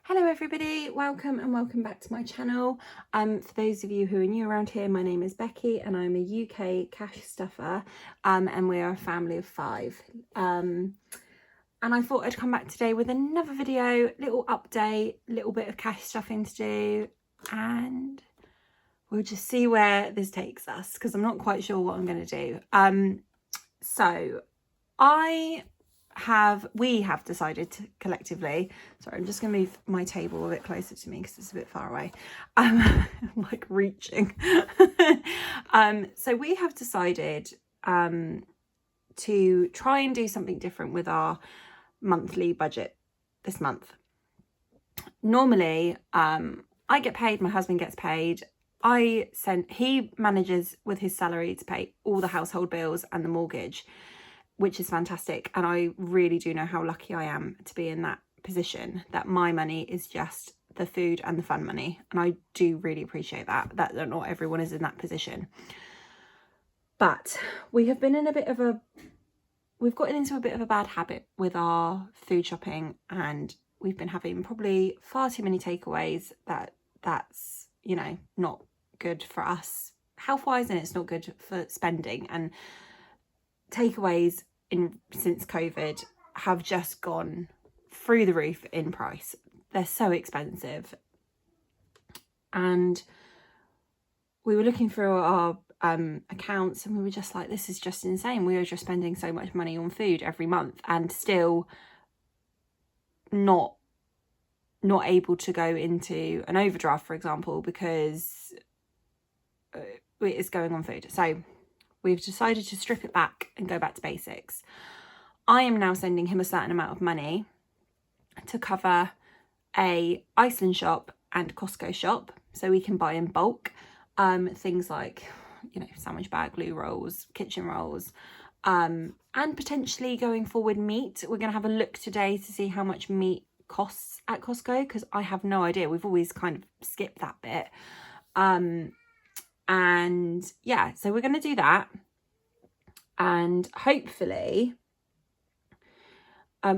Hello everybody, welcome back to my channel. For those of you who are new around here, my name is Becky and I'm a UK cash stuffer and we are a family of 5. And I thought I'd come back today with another video, little update, little bit of cash stuffing to do, and we'll just see where this takes us because I'm not quite sure what I'm going to do. So we have decided to collectively, sorry, I'm just going to move my table a bit closer to me because it's a bit far away. I'm like reaching. So we have decided to try and do something different with our monthly budget this month. Normally, I get paid, my husband gets paid. He manages with his salary to pay all the household bills and the mortgage, which is fantastic. And I really do know how lucky I am to be in that position, that my money is just the food and the fun money. And I do really appreciate that not everyone is in that position. But we have been in we've gotten into a bit of a bad habit with our food shopping, and we've been having probably far too many takeaways that's, you know, not good for us health-wise, and it's not good for spending. And takeaways since COVID have just gone through the roof in price. They're so expensive, and we were looking through our accounts and we were just like, this is just insane. We are just spending so much money on food every month and still not able to go into an overdraft, for example, because it is going on food. So we've decided to strip it back and go back to basics. I am now sending him a certain amount of money to cover a Iceland shop and Costco shop, so we can buy in bulk things like, you know, sandwich bag, loo rolls, kitchen rolls, and potentially going forward meat. We're going to have a look today to see how much meat costs at Costco, because I have no idea. We've always kind of skipped that bit. And yeah, so we're going to do that, and hopefully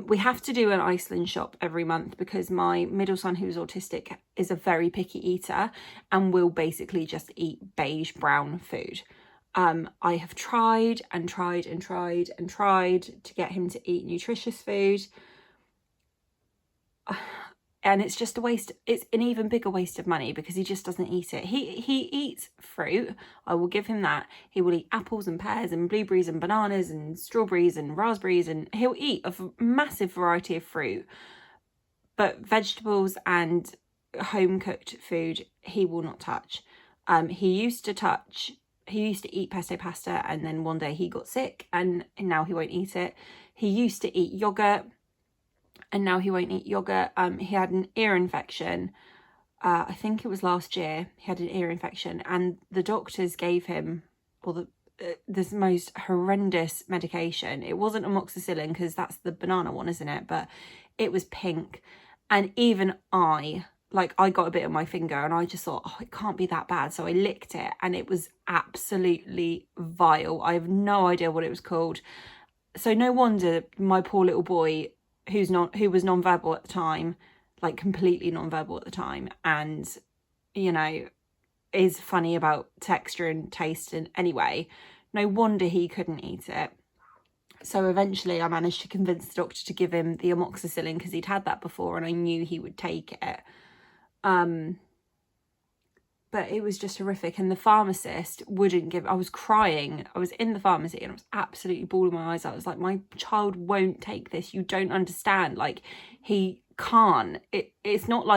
we have to do an Iceland shop every month because my middle son, who's autistic, is a very picky eater and will basically just eat beige brown food. I have tried to get him to eat nutritious food, and it's just a waste. It's an even bigger waste of money because he just doesn't eat it. He eats fruit. I will give him that. He will eat apples and pears and blueberries and bananas and strawberries and raspberries, and he'll eat a massive variety of fruit. But vegetables and home cooked food, he will not touch. He used to eat pesto pasta, and then one day he got sick and now he won't eat it. He used to eat yogurt, and now he won't eat yogurt. He had an ear infection. I think it was last year. He had an ear infection, and the doctors gave him this most horrendous medication. It wasn't amoxicillin because that's the banana one, isn't it? But it was pink, and even I got a bit on my finger, and I just thought, oh, it can't be that bad. So I licked it, and it was absolutely vile. I have no idea what it was called. So no wonder my poor little boy, who was non-verbal at the time, like completely non-verbal at the time, and, you know, is funny about texture and taste, and anyway, no wonder he couldn't eat it. So eventually I managed to convince the doctor to give him the amoxicillin because he'd had that before and I knew he would take it. But it was just horrific, and the pharmacist wouldn't give. I was crying. I was in the pharmacy and I was absolutely bawling my eyes out. I was like, my child won't take this. You don't understand. Like, he can't. It's not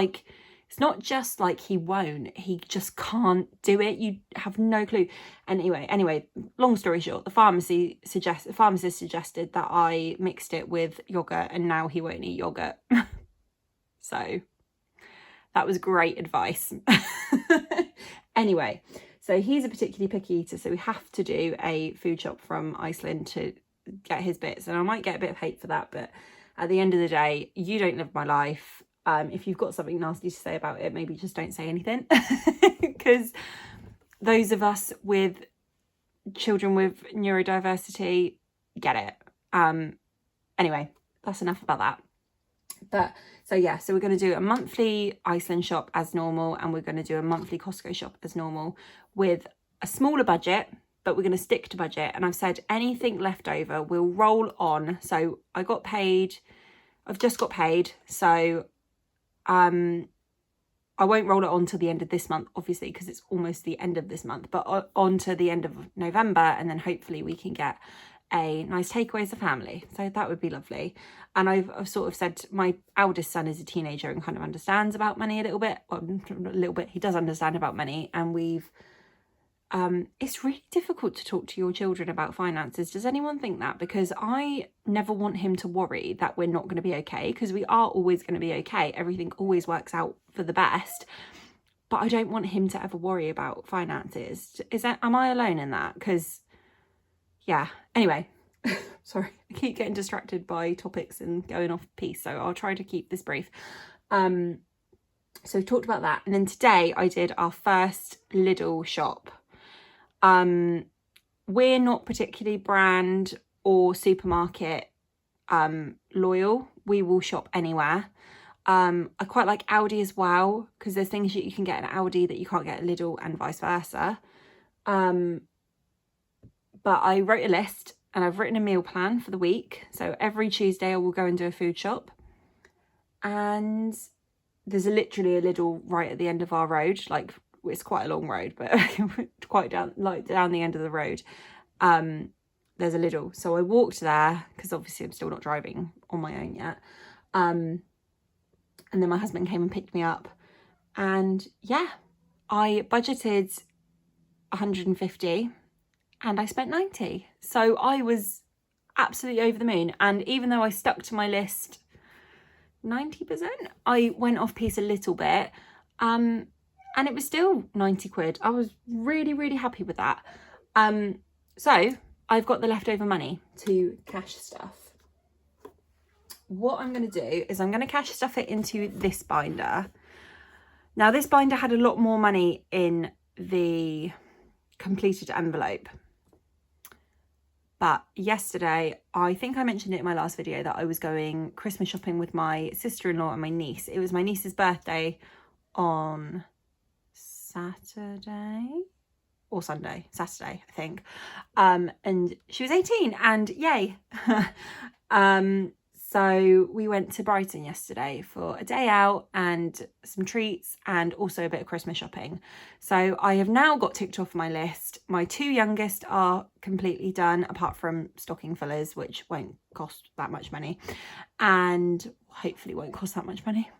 just like he won't. He just can't do it. You have no clue. Anyway, long story short, the pharmacist suggested that I mixed it with yogurt, and now he won't eat yogurt. So that was great advice. Anyway, so he's a particularly picky eater, so we have to do a food shop from Iceland to get his bits, and I might get a bit of hate for that, but at the end of the day, you don't live my life. If you've got something nasty to say about it, maybe just don't say anything, because those of us with children with neurodiversity get it. Anyway, that's enough about that. But So yeah, so we're going to do a monthly Iceland shop as normal, and we're going to do a monthly Costco shop as normal with a smaller budget, but we're going to stick to budget. And I've said anything left over we'll roll on. So I got paid, I've just got paid, so I won't roll it on till the end of this month, obviously, because it's almost the end of this month, but on to the end of November, and then hopefully we can get a nice takeaway as a family. So that would be lovely. And I've sort of said my eldest son is a teenager and kind of understands about money a little bit. Well, not a little bit, he does understand about money, and we've it's really difficult to talk to your children about finances. Does anyone think that? Because I never want him to worry that we're not going to be okay, because we are always going to be okay. Everything always works out for the best. But I don't want him to ever worry about finances. Am I alone in that? Because, yeah. Anyway, sorry, I keep getting distracted by topics and going off piece, so I'll try to keep this brief. So we talked about that. And then today I did our first Lidl shop. We're not particularly brand or supermarket loyal. We will shop anywhere. I quite like Aldi as well, because there's things that you can get at Aldi that you can't get at Lidl, and vice versa. But I wrote a list and I've written a meal plan for the week. So every Tuesday I will go and do a food shop, and there's literally a Lidl right at the end of our road. Like, it's quite a long road, but quite down the end of the road. There's a Lidl, so I walked there because obviously I'm still not driving on my own yet. And then my husband came and picked me up, and yeah, I budgeted 150 and I spent 90. So I was absolutely over the moon. And even though I stuck to my list 90%, I went off piece a little bit. And it was still 90 quid. I was really, really happy with that. So I've got the leftover money to cash stuff. What I'm going to do is I'm going to cash stuff it into this binder. Now, this binder had a lot more money in the completed envelope. But yesterday, I think I mentioned it in my last video that I was going Christmas shopping with my sister-in-law and my niece. It was my niece's birthday on Saturday or Sunday, Saturday, I think. And she was 18, and yay. So we went to Brighton yesterday for a day out and some treats, and also a bit of Christmas shopping. So I have now got ticked off my list. My two youngest are completely done, apart from stocking fillers, which won't cost that much money, and hopefully won't cost that much money.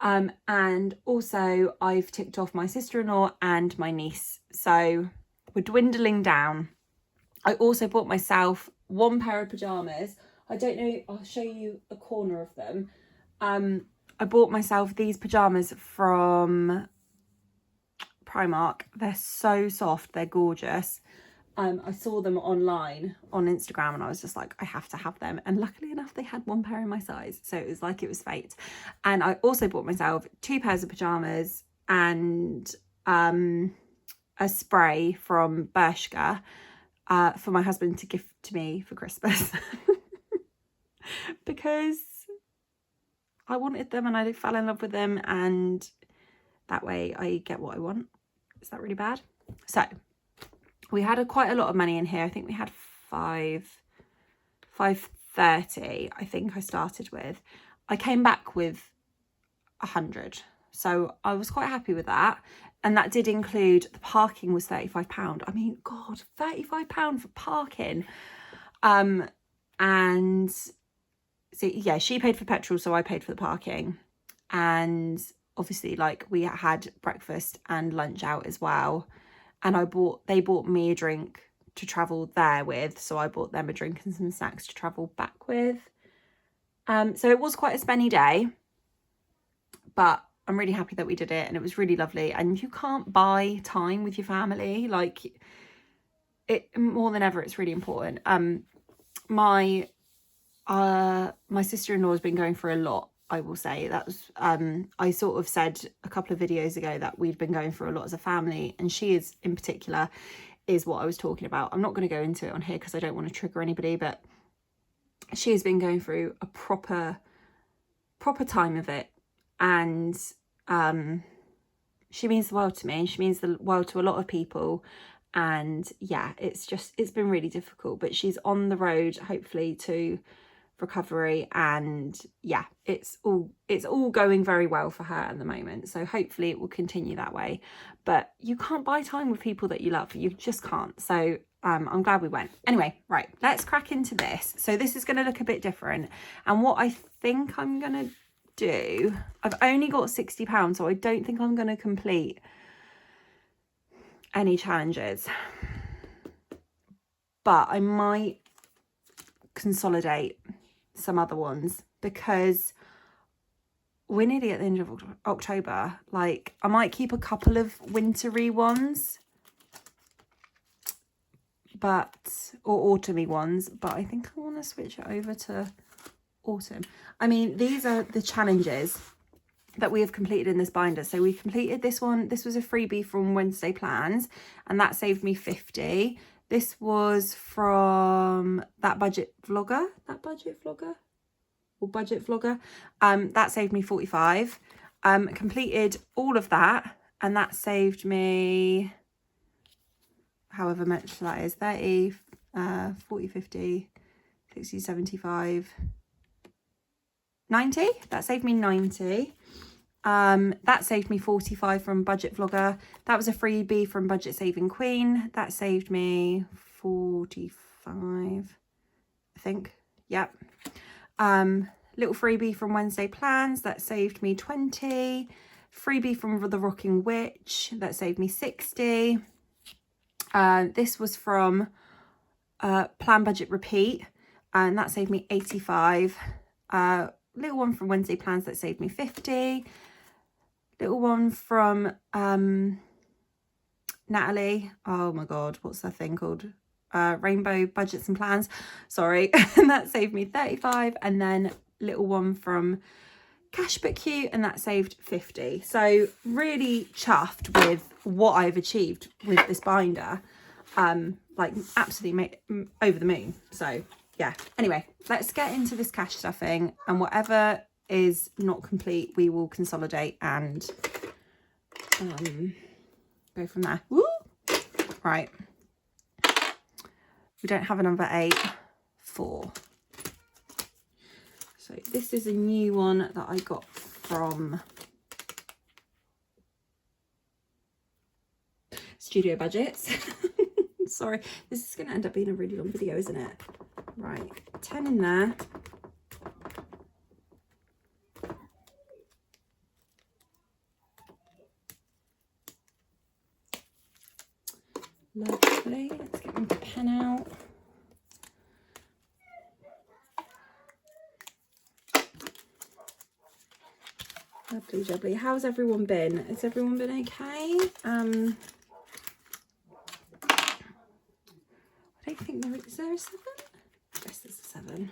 And also I've ticked off my sister-in-law and my niece. So we're dwindling down. I also bought myself one pair of pajamas. I don't know, I'll show you a corner of them. I bought myself these pajamas from Primark. They're so soft, they're gorgeous. I saw them online on Instagram and I was just like, I have to have them. And luckily enough, they had one pair in my size. So it was like it was fate. And I also bought myself 2 pairs of pajamas and a spray from Bershka for my husband to gift to me for Christmas. Because I wanted them and I fell in love with them, and that way I get what I want. Is that really bad? So we had quite a lot of money in here. I think we had 530, I think I started with. I came back with 100. So I was quite happy with that. And that did include, the parking was £35. I mean, God, £35 for parking. And so yeah, she paid for petrol, so I paid for the parking. And obviously, like, we had breakfast and lunch out as well. And they bought me a drink to travel there with, so I bought them a drink and some snacks to travel back with. So it was quite a spenny day, but I'm really happy that we did it, and it was really lovely. And you can't buy time with your family, like, it more than ever. It's really important. My sister-in-law has been going through a lot, I will say. That was I sort of said a couple of videos ago that we'd been going through a lot as a family, and she is in particular is what I was talking about. I'm not going to go into it on here because I don't want to trigger anybody, but she has been going through a proper proper time of it, and she means the world to me, and she means the world to a lot of people. And yeah, it's been really difficult, but she's on the road hopefully to recovery, and yeah, it's all going very well for her at the moment, so hopefully it will continue that way. But you can't buy time with people that you love, you just can't. So I'm glad we went. Anyway, right, let's crack into this. So this is going to look a bit different, and what I think I'm gonna do, I've only got £60, so I don't think I'm going to complete any challenges, but I might consolidate some other ones, because we're nearly at the end of October. Like, I might keep a couple of wintry ones, or autumny ones, but I think I want to switch it over to autumn. I mean, these are the challenges that we have completed in this binder. So we completed this one. This was a freebie from Wednesday Plans, and that saved me 50. This was from that budget vlogger. That saved me 45. Completed all of that, and that saved me however much that is, 30, 40, 50, 60, 75, 90. That saved me 90. That saved me 45 from Budget Vlogger. That was a freebie from Budget Saving Queen. That saved me 45, I think. Yep. Little freebie from Wednesday Plans. That saved me 20. Freebie from The Rocking Witch. That saved me 60. This was from Plan Budget Repeat, and that saved me 85. Little one from Wednesday Plans that saved me 50. Little one from Natalie. Oh my god, what's that thing called? Rainbow Budgets and Plans. Sorry, and that saved me 35. And then little one from Cashbook Q, and that saved 50. So really chuffed with what I've achieved with this binder. Like absolutely over the moon. So yeah, anyway, let's get into this cash stuffing, and whatever is not complete we will consolidate and go from there. Woo! Right, we don't have a number 8, 4. So this is a new one that I got from Studio Budgets. Sorry, this is going to end up being a really long video, isn't it? Right, 10 in there. Lovely, let's get my pen out. Lovely jubbly. How's everyone been? Has everyone been okay? I don't think there is there a 7? Yes, there's a 7.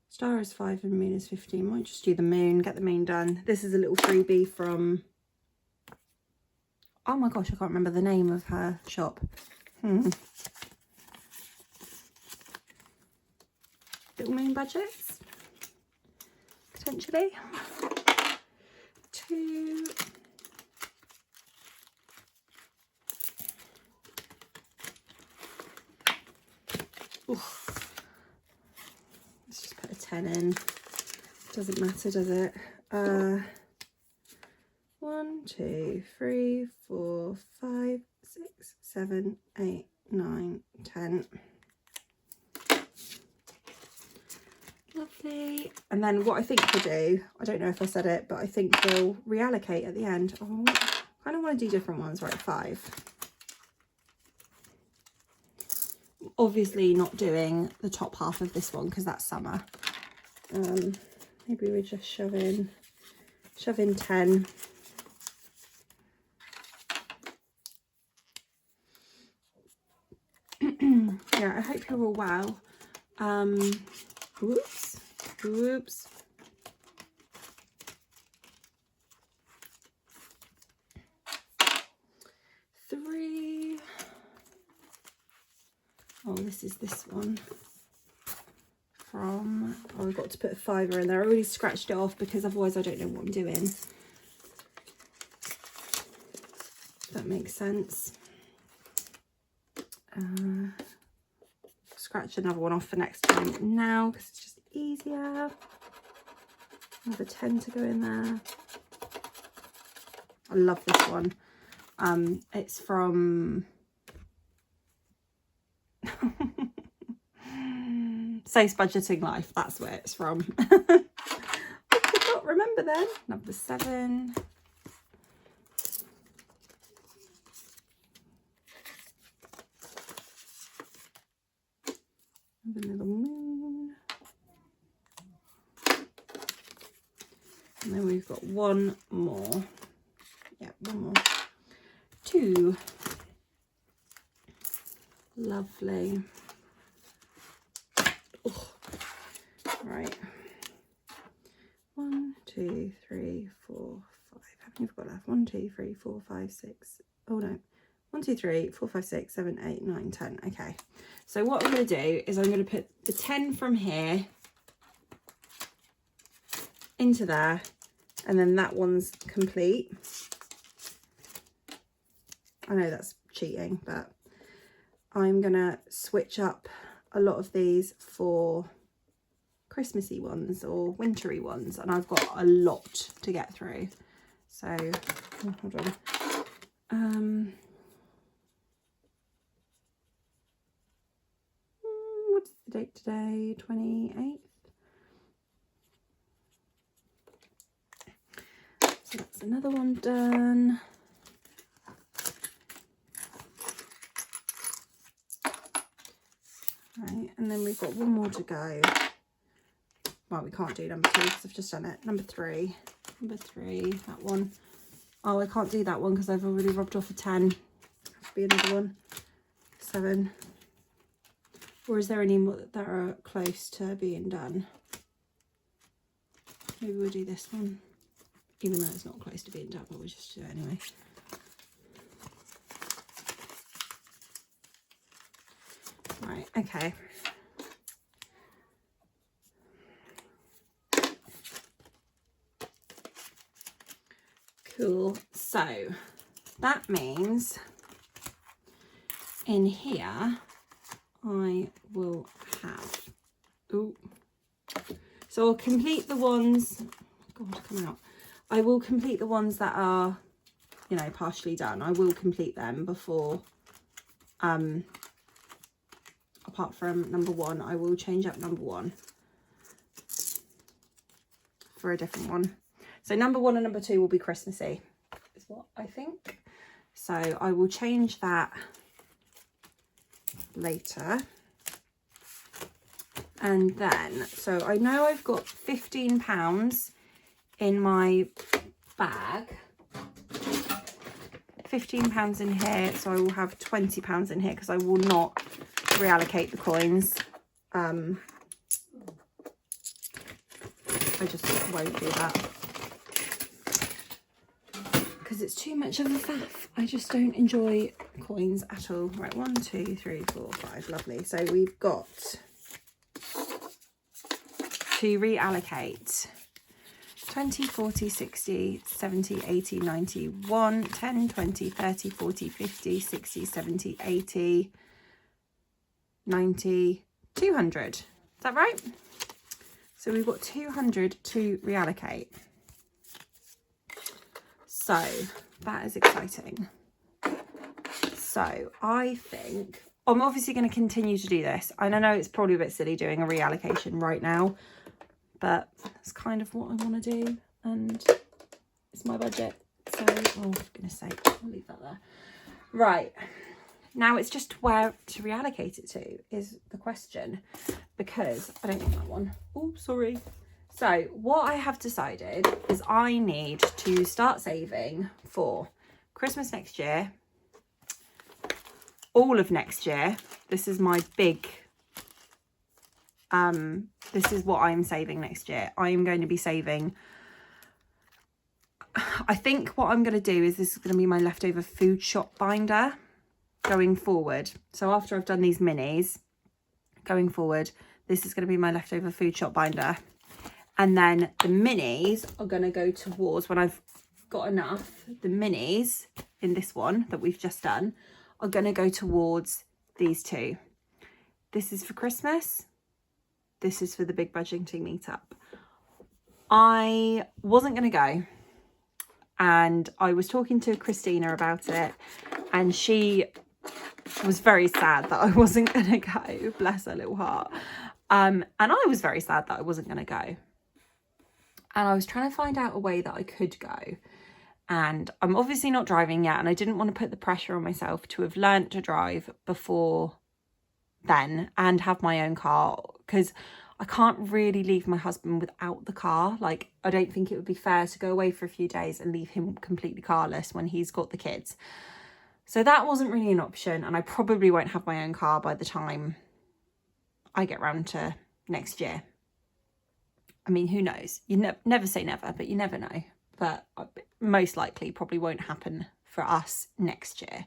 Star is 5 and moon is 15. Might just do the moon, get the moon done. This is a little freebie from, oh my gosh, I can't remember the name of her shop. Little Moon Budgets, potentially. 2. Oof. Let's just put a 10 in. Doesn't matter, does it? 1, 2, 3, 4, 5, 6, 7, 8, 9, 10. Lovely. And then what I think we'll do, I don't know if I said it, but I think we'll reallocate at the end. Oh, I kind of want to do different ones. Right, 5. Obviously not doing the top half of this one because that's summer. Maybe we just shove in 10. Yeah, I hope you're all well. Whoops. 3. Oh, this is this one from, oh, I've got to put a fiver in there. I already scratched it off because otherwise I don't know what I'm doing. That makes sense. Scratch another one off for next time now because it's just easier. Another 10 to go in there. I love this one. It's from Safe Budgeting Life. That's where it's from. I could not remember then. Number 7. The little moon. And then we've got one more. Yeah, one more. 2. Lovely. Oh. Right. 1, 2, 3, 4, 5. How many have we got left? 1, 2, 3, 4, 5, 6. Oh no. 1, 2, 3, 4, 5, 6, 7, 8, 9, 10. Okay. So what I'm going to do is I'm going to put the 10 from here into there, and then that one's complete. I know that's cheating, but I'm going to switch up a lot of these for Christmassy ones or wintry ones, and I've got a lot to get through. So, oh, hold on. What's the date today? 28th. So that's another one done. Right, and then we've got one more to go. Well, we can't do number 2 because I've just done it. Number 3. Number 3, that one. Oh, I can't do that one because I've already rubbed off a 10. Has to be another one. 7. Or is there any more that are close to being done? Maybe we'll do this one. Even though it's not close to being done, but we'll just do it anyway. Right, okay. Cool. So that means in here I will have, ooh, so I'll complete the ones, God, come out. I will complete the ones that are, you know, partially done. I will complete them before, apart from number 1, I will change up number 1 for a different one. So number 1 and number 2 will be Christmassy, is what I think. So I will change that later. And then, so I know I've got £15 in my bag. £15 in here, so I will have £20 in here because I will not reallocate the coins. I just won't do that because it's too much of a faff. I just don't enjoy coins at all. Right, 1, 2, 3, 4, 5. Lovely. So we've got to reallocate 20, 40, 60, 70, 80, 90, 1, 10, 20, 30, 40, 50, 60, 70, 80, 90, 200. Is that right? So we've got 200 to reallocate. So that is exciting. So I think I'm obviously going to continue to do this. And I know it's probably a bit silly doing a reallocation right now, but that's kind of what I want to do. And it's my budget. So, oh, for goodness sake, I'll leave that there. Right. Now it's just where to reallocate it to is the question, because I don't want that one. Oh, sorry. So what I have decided is I need to start saving for Christmas next year, all of next year. This is my big, this is what I'm saving next year. I am going to be saving, I think what I'm going to do is this is going to be my leftover food shop binder. going forward. So after I've done these minis, going forward, this is going to be my leftover food shop binder. And then the minis are going to go towards, when I've got enough, the minis in this one that we've just done are going to go towards these two. This is for Christmas. This is for the big budgeting meetup. I wasn't going to go, and I was talking to Christina about it, and she was very sad that I wasn't going to go. Bless her little heart. And I was very sad that I wasn't going to go. And I was trying to find out a way that I could go. And I'm obviously not driving yet, and I didn't want to put the pressure on myself to have learnt to drive before then and have my own car, because I can't really leave my husband without the car. Like, I don't think it would be fair to go away for a few days and leave him completely carless when he's got the kids. So that wasn't really an option, and I probably won't have my own car by the time I get round to next year. I mean, who knows? You never say never, but you never know. But most likely probably won't happen for us next year.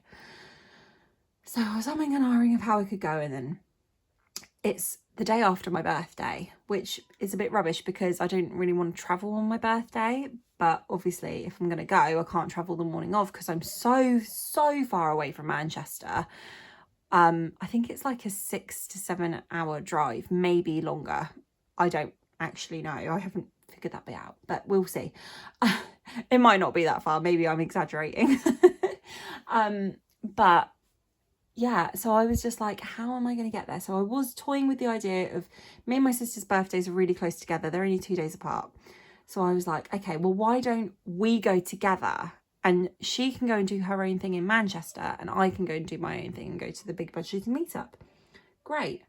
So I was umming and ahhing of how I could go, and then it's the day after my birthday, which is a bit rubbish because I don't really want to travel on my birthday. But obviously, if I'm going to go, I can't travel the morning of because I'm so far away from Manchester. I think it's like a 6 to 7 hour drive, maybe longer. I don't actually know. I haven't figured that bit out, but we'll see. It might not be that far. Maybe I'm exaggerating. But yeah, so I was just like, how am I going to get there? So I was toying with the idea of, me and my sister's birthdays are really close together. They're only 2 days apart. So I was like, okay, well, why don't we go together, and she can go and do her own thing in Manchester, and I can go and do my own thing and go to the big budgeting meetup. Great.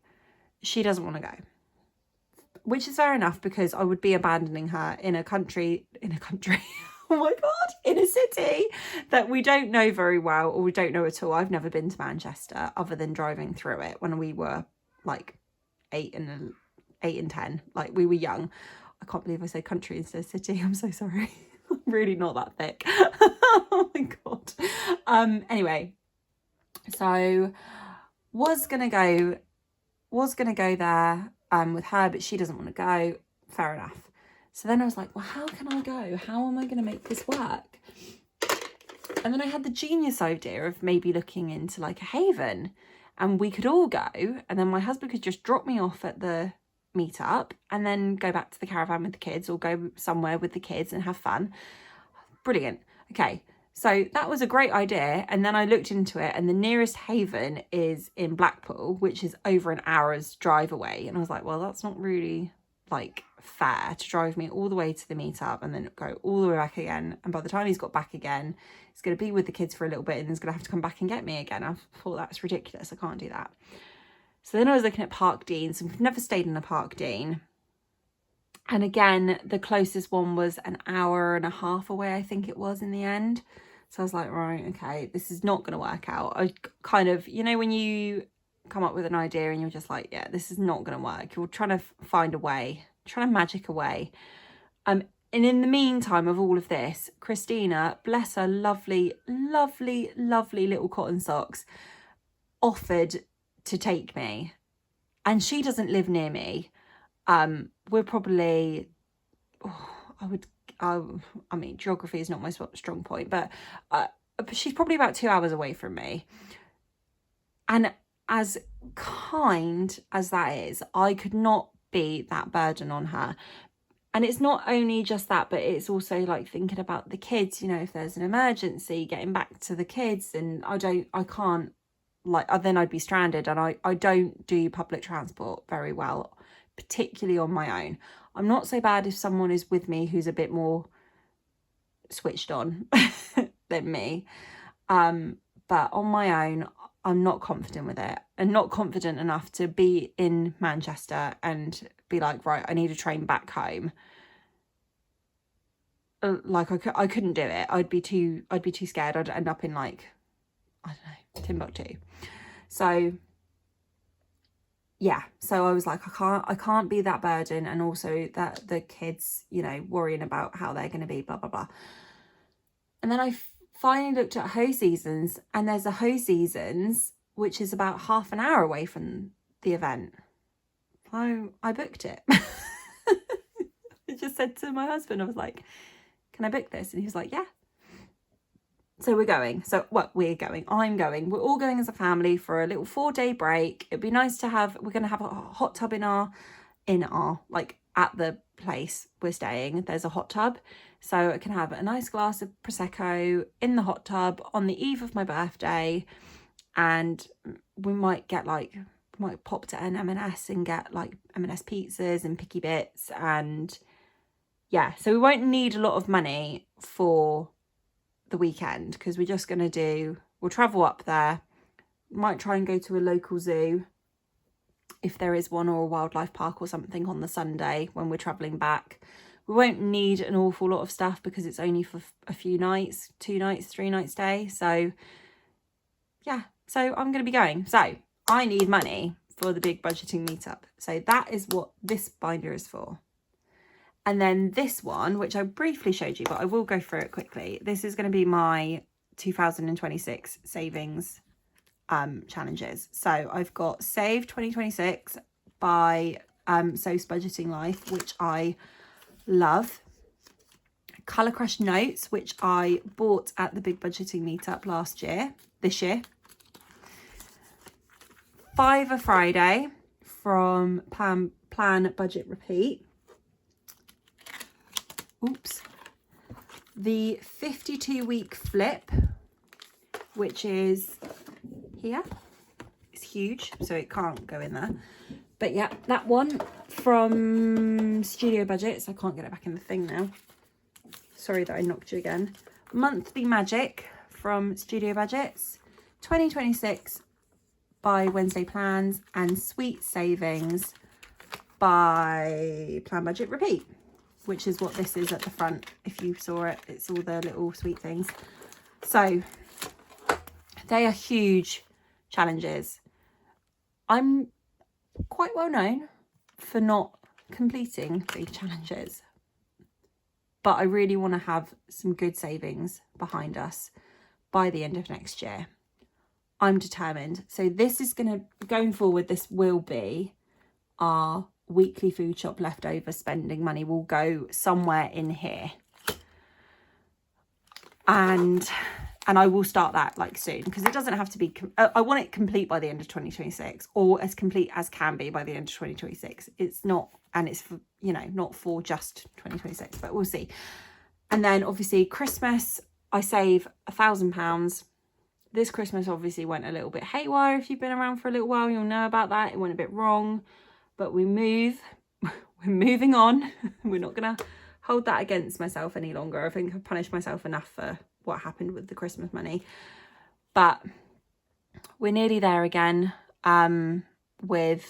She doesn't want to go, which is fair enough, because I would be abandoning her in a country, oh my God, in a city that we don't know very well, or we don't know at all. I've never been to Manchester other than driving through it when we were like 8 and 10, like we were young. I can't believe I said country instead of city. I'm so sorry. I'm really not that thick. Oh my God. Anyway, so was gonna go there with her, but she doesn't want to go. Fair enough. So then I was like, well, how can I go? How am I going to make this work? And then I had the genius idea of maybe looking into like a haven, and we could all go, and then my husband could just drop me off at the meetup and then go back to the caravan with the kids, or go somewhere with the kids and have fun. Brilliant. Okay, so that was a great idea. And then I looked into it, and the nearest haven is in Blackpool, which is over an hour's drive away. And I was like, well, that's not really like fair to drive me all the way to the meetup and then go all the way back again. And by the time he's got back again, he's going to be with the kids for a little bit, and he's going to have to come back and get me again. I thought that's ridiculous. I can't do that. So then I was looking at Park Dean. So we've never stayed in a Park Dean. And again, the closest one was an hour and a half away, I think it was in the end. So I was like, right, okay, this is not going to work out. I kind of, you know, when you come up with an idea and you're just like, yeah, this is not going to work. You're trying to find a way, trying to magic a way. And in the meantime of all of this, Christina, bless her lovely, lovely, lovely little cotton socks, offered to take me. And she doesn't live near me. We're probably, I mean, geography is not my strong point, but she's probably about 2 hours away from me. And as kind as that is, I could not be that burden on her. And it's not only just that, but it's also like thinking about the kids, you know, if there's an emergency, getting back to the kids, and I can't, like, then I'd be stranded. And I don't do public transport very well, particularly on my own. I'm not so bad if someone is with me who's a bit more switched on than me. But on my own, I'm not confident with it, and not confident enough to be in Manchester and be like, right, I need a train back home. Like I couldn't do it. I'd be too scared. I'd end up in like, I don't know, Timbuktu. So yeah, so I was like, I can't be that burden, and also that the kids, you know, worrying about how they're going to be, blah blah blah. And then I finally looked at Ho Seasons, and there's a Ho Seasons which is about half an hour away from the event. I booked it. I just said to my husband, I was like, can I book this? And he was like, yeah. So we're going. I'm going. We're all going as a family for a little 4-day break. It'd be nice to have, we're going to have a hot tub in our, like at the place we're staying, there's a hot tub. So I can have a nice glass of Prosecco in the hot tub on the eve of my birthday. And we might pop to an M&S and get like M&S pizzas and picky bits. And yeah, so we won't need a lot of money for the weekend, because we're just going to we'll travel up there, might try and go to a local zoo if there is one, or a wildlife park or something on the Sunday when we're travelling back. We won't need an awful lot of stuff because it's only for a few nights, 2 nights, 3 nights stay. So yeah, so I'm going to be going. So I need money for the big budgeting meetup. So that is what this binder is for. And then this one, which I briefly showed you, but I will go through it quickly. This is going to be my 2026 savings challenges. So I've got Save 2026 by So's Budgeting Life, which I love. Colour Crush Notes, which I bought at the big budgeting meetup this year. Fiver Friday from Plan Budget Repeat. Oops. The 52-week flip, which is here. It's huge, so it can't go in there. But yeah, that one from Studio Budgets. I can't get it back in the thing now. Sorry that I knocked you again. Monthly Magic from Studio Budgets. 2026 by Wednesday Plans, and Sweet Savings by Plan Budget Repeat, which is what this is at the front. If you saw it, it's all the little sweet things. So they are huge challenges. I'm quite well known for not completing big challenges, but I really want to have some good savings behind us by the end of next year. I'm determined. So this is going forward, this will be our weekly food shop leftover spending money. Will go somewhere in here. And I will start that like soon, because it doesn't have to be, I want it complete by the end of 2026, or as complete as can be by the end of 2026. It's not, and it's for, not for just 2026, but we'll see. And then obviously Christmas, I save £1,000. This Christmas obviously went a little bit haywire. If you've been around for a little while, you'll know about that. It went a bit wrong, but we're moving on. We're not going to hold that against myself any longer. I think I've punished myself enough for what happened with the Christmas money. But we're nearly there again. We've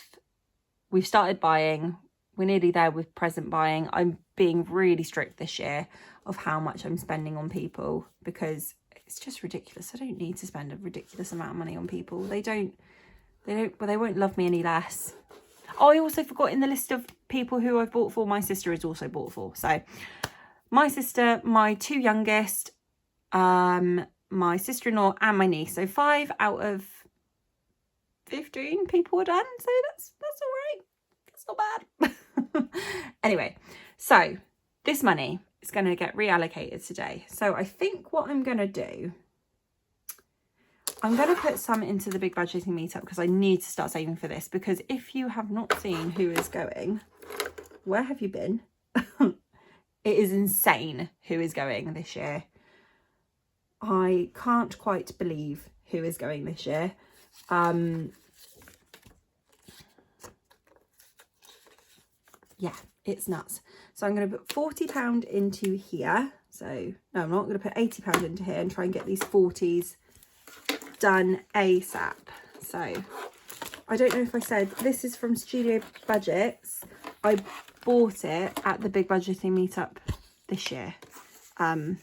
started buying. We're nearly there with present buying. I'm being really strict this year of how much I'm spending on people, because it's just ridiculous. I don't need to spend a ridiculous amount of money on people. They won't love me any less. Oh, I also forgot in the list of people who I've bought for, my sister is also bought for. So my sister, my 2 youngest, my sister-in-law and my niece. So 5 out of 15 people are done. So that's all right. That's not bad. Anyway, so this money is going to get reallocated today. So I think what I'm going to do, I'm going to put some into the big budgeting meetup, because I need to start saving for this. Because if you have not seen who is going, where have you been? It is insane who is going this year. I can't quite believe who is going this year. Yeah, it's nuts. So I'm going to put £40 into here. So no, I'm not going to put £80 into here and try and get these 40s done ASAP. So I don't know if I said, this is from Studio Budgets. I bought it at the big budgeting meetup this year. 20,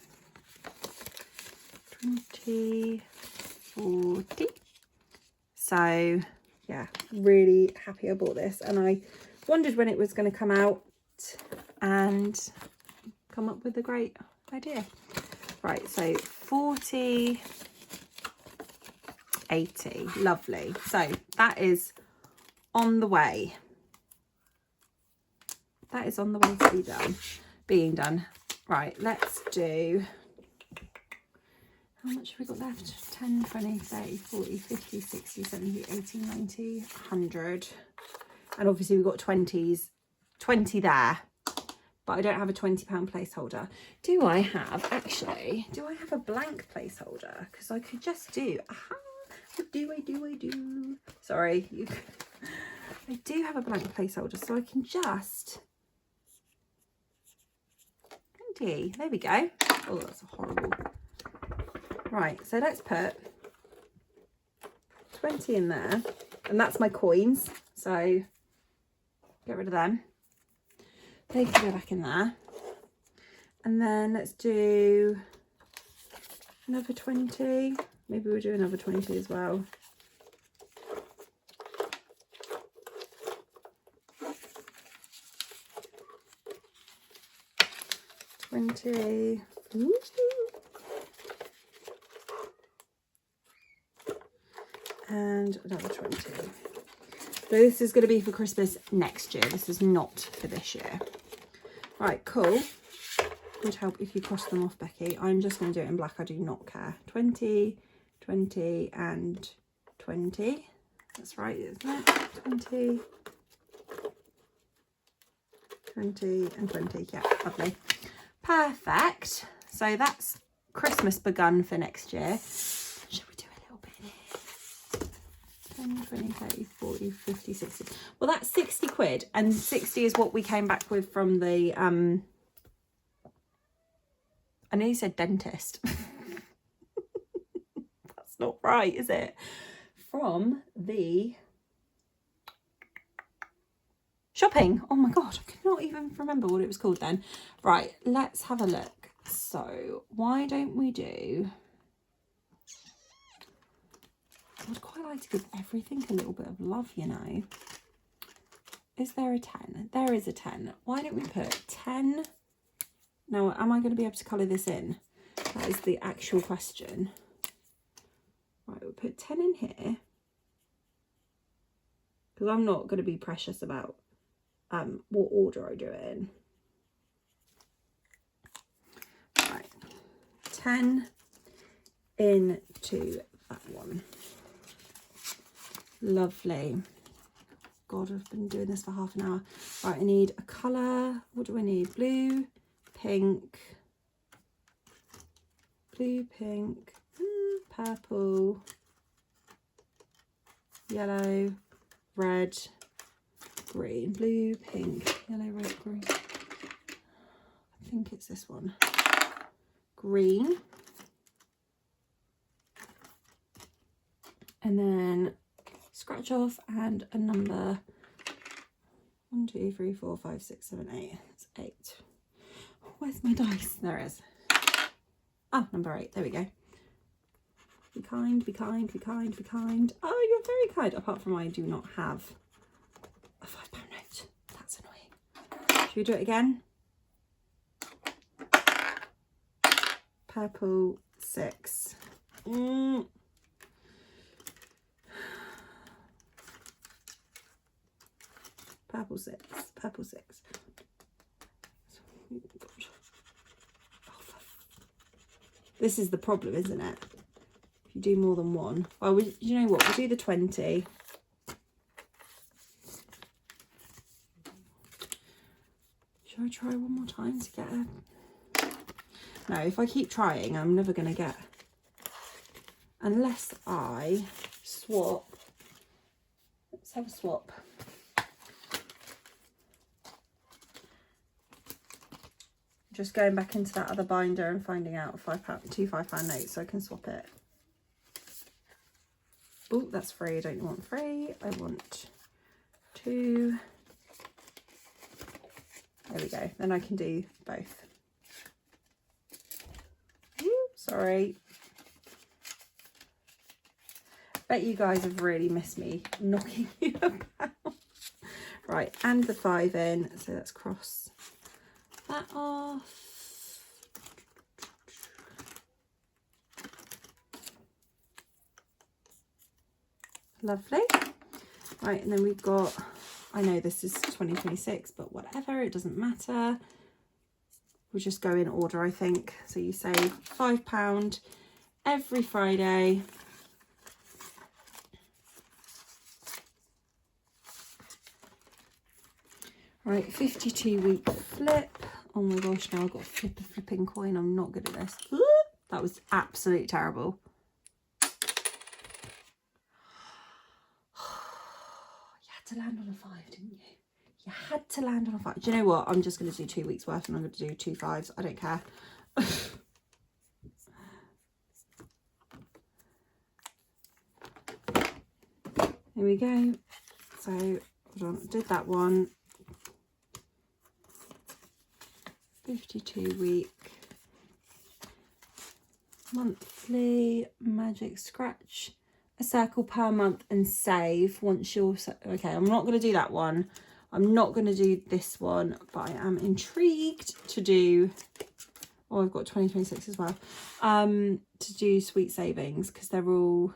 40. So yeah, really happy I bought this, and I wondered when it was going to come out and come up with a great idea. Right, so 40, 80. Lovely. So that is on the way. That is on the way to being done. Right, let's do, how much have we got left? 10, 20, 30, 40, 50, 60, 70, 80, 90, 100. And obviously we've got 20s, 20 there. But I don't have a £20 placeholder. Do I have a blank placeholder? Because I could just do, I do. Sorry, I do have a blank placeholder, so I can just, there we go. Oh, that's horrible. Right, so let's put 20 in there, and that's my coins, so get rid of them. They can go back in there. And then let's do another 20. Maybe we'll do another 20 as well. $20. Ooh. And another 20. So this is going to be for Christmas next year. This is not for this year. Right, cool. Would help if you cross them off, Becky. I'm just going to do it in black. I do not care. 20, 20 and 20. That's right, isn't it? 20, 20 and 20. Yeah, lovely. Perfect. So that's Christmas begun for next year. Should we do a little bit in here? 10, 20, 30, 40, 50, 60. Well, that's 60 quid, and 60 is what we came back with from the I know you said dentist. That's not right, is it? From the shopping. Oh my god, I could not even remember what it was called then. Right, let's have a look. So why don't we do, I'd quite like to give everything a little bit of love, you know. Is there a 10? There is a 10. Why don't we put 10? Now, am I going to be able to colour this in? That is the actual question. Right, we'll put 10 in here. Because I'm not going to be precious about what order I do it in. Right, 10 into that one. Lovely. God, I've been doing this for half an hour. Right, I need a colour. What do I need? Blue, pink, purple, yellow, red, green. Blue, pink, yellow, red, green. I think it's this one. Green. And then scratch off and a number. 1, 2, 3, 4, 5, 6, 7, 8. It's 8. Where's my dice? There it is. Oh, number 8. There we go. Be kind, be kind, be kind, be kind. Oh, you're very kind. Apart from I do not have a £5 note. That's annoying. Should we do it again? Purple 6. Purple 6. Purple 6. This is the problem, isn't it? If you do more than one. Well, you know what? We'll do the 20. Should I try one more time to get a... No, if I keep trying, I'm never going to get... Unless I swap. Let's have a swap. Just going back into that other binder and finding out two £5 notes so I can swap it. Oh, that's free. I don't want free. I want 2. There we go. Then I can do both. Ooh, sorry. Bet you guys have really missed me knocking you about. Right, and the 5 in. So let's cross that off. Lovely. Right, and then we've got, I know this is 2026, but whatever, it doesn't matter. We'll just go in order, I think. So you save £5 every Friday. Right, 52-week flip. Oh my gosh, now I've got to flip a flipping coin. I'm not good at this. That was absolutely terrible. You had to land on a 5, didn't you? You had to land on a 5. Do you know what? I'm just going to do 2 weeks worth and I'm going to do 2 5s. I don't care. Here we go. So, hold on. Did that one. 52-week monthly magic scratch a circle per month and save once you're okay. I'm not going to do that one. I'm not going to do this one, but I am intrigued to do, oh, I've got 2026 as well, to do sweet savings, because they're all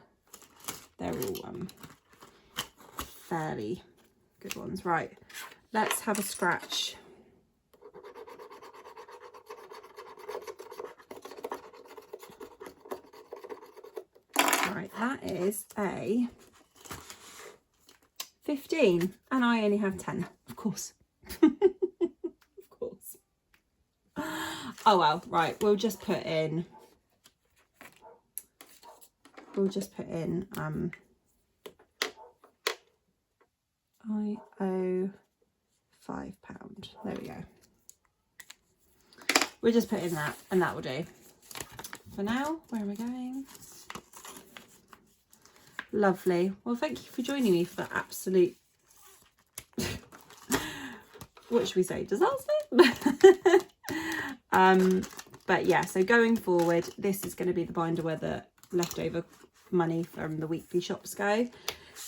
fairly good ones. Right, let's have a scratch. Right, that is a 15 and I only have 10, of course. Of course. Oh well, right, we'll just put in I owe £5. There we go. We'll just put in that and that will do. For now, where am I going? Lovely. Well, thank you for joining me for that absolute, what should we say, disaster? But yeah, so going forward, this is going to be the binder where the leftover money from the weekly shops go.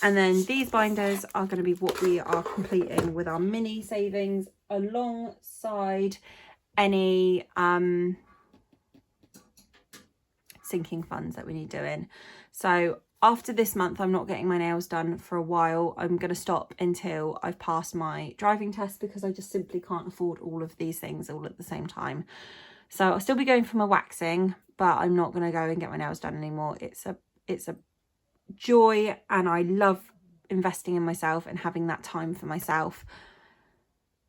And then these binders are going to be what we are completing with our mini savings alongside any sinking funds that we need doing. So after this month, I'm not getting my nails done for a while. I'm going to stop until I've passed my driving test, because I just simply can't afford all of these things all at the same time. So I'll still be going for my waxing, but I'm not going to go and get my nails done anymore. It's a joy, and I love investing in myself and having that time for myself.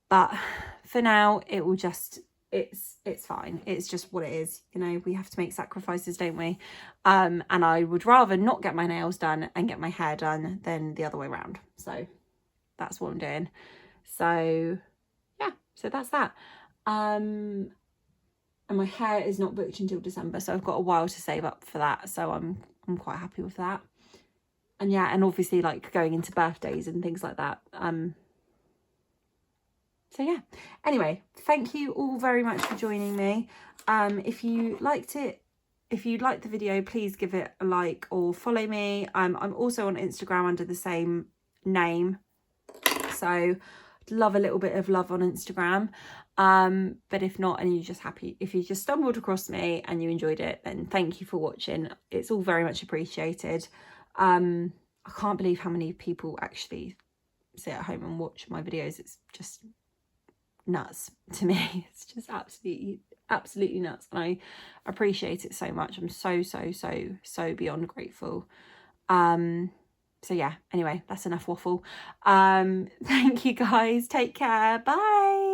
But for now, it will just, it's fine. It's just what it is. You know, we have to make sacrifices, don't we? And I would rather not get my nails done and get my hair done than the other way around. So that's what I'm doing. So yeah, so that's that. And my hair is not booked until December, so I've got a while to save up for that. So I'm quite happy with that. And yeah, and obviously like going into birthdays and things like that. So yeah, anyway, thank you all very much for joining me. If you liked it, if you liked the video, please give it a like or follow me. I'm also on Instagram under the same name. So I'd love a little bit of love on Instagram. But if not, and you're just happy, if you just stumbled across me and you enjoyed it, then thank you for watching. It's all very much appreciated. I can't believe how many people actually sit at home and watch my videos. It's just nuts to me. It's just absolutely nuts, and I appreciate it so much. I'm so beyond grateful. So yeah, anyway, that's enough waffle. Thank you guys, take care, bye.